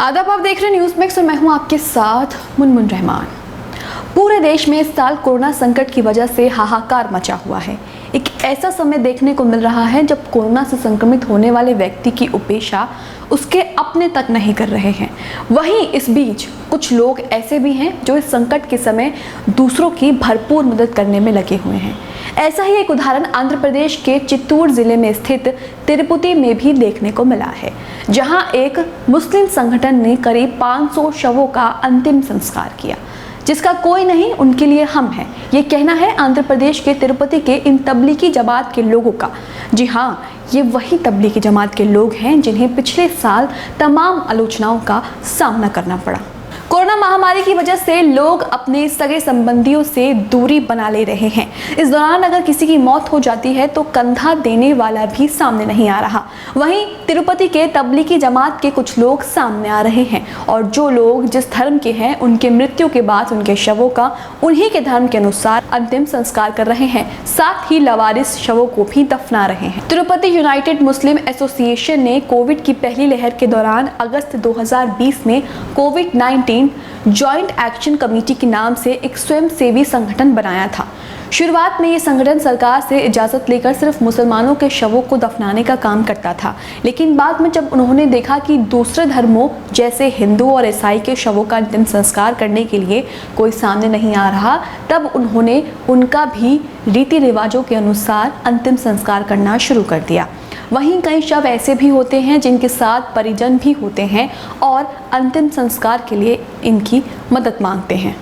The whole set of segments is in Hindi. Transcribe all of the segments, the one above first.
आदाब, आप देख रहे हैं न्यूज़ मैक्स और मैं हूं आपके साथ मुनमुन रहमान। पूरे देश में इस साल कोरोना संकट की वजह से हाहाकार मचा हुआ है। एक ऐसा समय देखने को मिल रहा है जब कोरोना से संक्रमित होने वाले व्यक्ति की उपेक्षा उसके अपने तक नहीं कर रहे हैं। वहीं इस बीच कुछ लोग ऐसे भी हैं जो इस संकट के समय दूसरों की भरपूर मदद करने में लगे हुए हैं। ऐसा ही एक उदाहरण आंध्र प्रदेश के चित्तूर जिले में स्थित तिरुपति में भी देखने को मिला है, जहां एक मुस्लिम संगठन ने करीब 500 शवों का अंतिम संस्कार किया, जिसका कोई नहीं उनके लिए हम हैं। ये कहना है आंध्र प्रदेश के तिरुपति के इन तबलीगी जमात के लोगों का। जी हाँ, ये वही तबलीगी जमात के लोग हैं जिन्हें पिछले साल तमाम आलोचनाओं का सामना करना पड़ा। कोरोना महामारी की वजह से लोग अपने सगे संबंधियों से दूरी बना ले रहे हैं। इस दौरान अगर किसी की मौत हो जाती है तो कंधा देने वाला भी सामने नहीं आ रहा। वहीं तिरुपति के तबलीगी जमात के कुछ लोग सामने आ रहे हैं और जो लोग जिस धर्म के हैं उनके मृत्यु के बाद उनके शवों का उन्हीं के धर्म के अनुसार अंतिम संस्कार कर रहे हैं, साथ ही लावारिस शवों को भी दफना रहे हैं। तिरुपति यूनाइटेड मुस्लिम एसोसिएशन ने कोविड की पहली लहर के दौरान अगस्त 2020 में कोविड-19 जॉइंट एक्शन कमेटी के नाम से एक स्वयंसेवी संगठन बनाया था। शुरुआत में ये संगठन सरकार से इजाज़त लेकर सिर्फ मुसलमानों के शवों को दफनाने का काम करता था, लेकिन बाद में जब उन्होंने देखा कि दूसरे धर्मों जैसे हिंदू और ईसाई के शवों का अंतिम संस्कार करने के लिए कोई सामने नहीं आ रहा, तब उन्होंने उनका भी रीति रिवाजों के अनुसार अंतिम संस्कार करना शुरू कर दिया। वहीं कई शव ऐसे भी होते हैं जिनके साथ परिजन भी होते हैं और अंतिम संस्कार के लिए इनकी मदद मांगते हैं।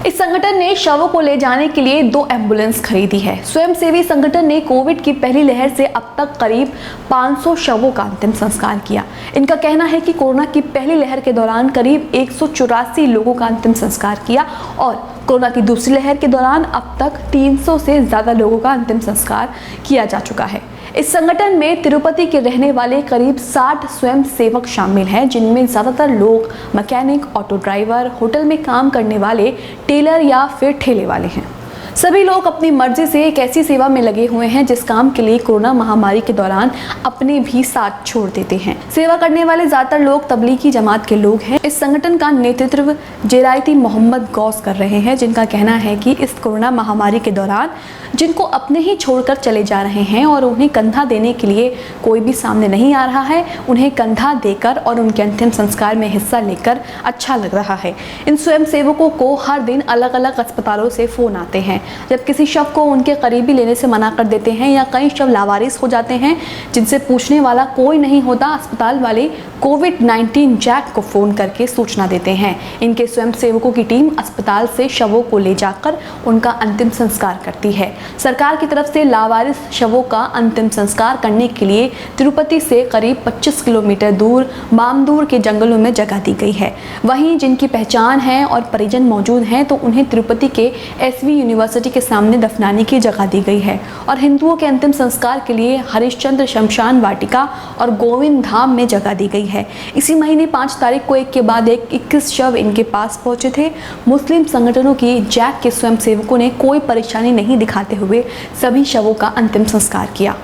इस संगठन ने शवों को ले जाने के लिए 2 एम्बुलेंस खरीदी है। स्वयंसेवी संगठन ने कोविड की पहली लहर से अब तक करीब 500 शवों का अंतिम संस्कार किया। इनका कहना है कि कोरोना की पहली लहर के दौरान करीब 184 लोगों का अंतिम संस्कार किया और कोरोना की दूसरी लहर के दौरान अब तक 300 से ज़्यादा लोगों का अंतिम संस्कार किया जा चुका है। इस संगठन में तिरुपति के रहने वाले करीब 60 स्वयं सेवक शामिल हैं, जिनमें ज़्यादातर लोग मैकेनिक, ऑटो ड्राइवर, होटल में काम करने वाले, टेलर या फिर ठेले वाले हैं। सभी लोग अपनी मर्जी से एक ऐसी सेवा में लगे हुए हैं जिस काम के लिए कोरोना महामारी के दौरान अपने भी साथ छोड़ देते हैं। सेवा करने वाले ज्यादातर लोग तबलीगी जमात के लोग हैं। इस संगठन का नेतृत्व जेरायती मोहम्मद गौस कर रहे हैं, जिनका कहना है कि इस कोरोना महामारी के दौरान जिनको अपने ही छोड़कर चले जा रहे हैं और उन्हें कंधा देने के लिए कोई भी सामने नहीं आ रहा है, उन्हें कंधा देकर और उनके अंतिम संस्कार में हिस्सा लेकर अच्छा लग रहा है। इन स्वयंसेवकों को हर दिन अलग अलग अस्पतालों से फ़ोन आते हैं जब किसी शव को उनके करीबी लेने से मना कर देते हैं या कई शव लावारिस हो जाते हैं जिनसे पूछने वाला कोई नहीं होता। अस्पताल वाले कोविड-19 जैक को फ़ोन करके सूचना देते हैं। इनके स्वयंसेवकों की टीम अस्पताल से शवों को ले जाकर उनका अंतिम संस्कार करती है। सरकार की तरफ से लावारिस शवों का अंतिम संस्कार करने के लिए तिरुपति से करीब 25 किलोमीटर दूर मामदूर के जंगलों में जगह दी गई है। वहीं जिनकी पहचान है और परिजन मौजूद हैं तो उन्हें तिरुपति के एसवी यूनिवर्सिटी के सामने दफनाने की जगह दी गई है और हिंदुओं के अंतिम संस्कार के लिए हरिश्चंद्र शमशान वाटिका और गोविंद धाम में जगह दी गई है। इसी महीने 5 तारीख को एक के बाद एक 21 शव इनके पास पहुंचे थे। मुस्लिम संगठनों की जैक के स्वयंसेवकों ने कोई परेशानी नहीं दिखाते हुए सभी शवों का अंतिम संस्कार किया।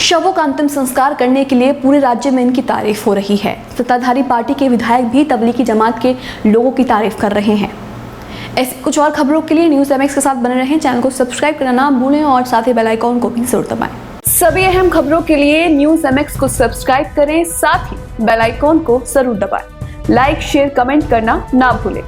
शवों का अंतिम संस्कार करने के लिए पूरे राज्य में इनकी तारीफ हो रही है। सत्ताधारी पार्टी के विधायक भी तबलीगी जमात के लोगों की तारीफ कर रहे हैं। ऐसे कुछ और खबरों के लिए न्यूज़ MX के साथ बने रहें। चैनल को सब्सक्राइब करना ना भूलें और साथ ही बेल आइकॉन को भी जरूर दबाएं। सभी अहम खबरों के लिए न्यूज़ MX को सब्सक्राइब करें, साथ ही बेल आइकॉन को जरूर दबाएं। लाइक, शेयर, कमेंट करना ना भूलें।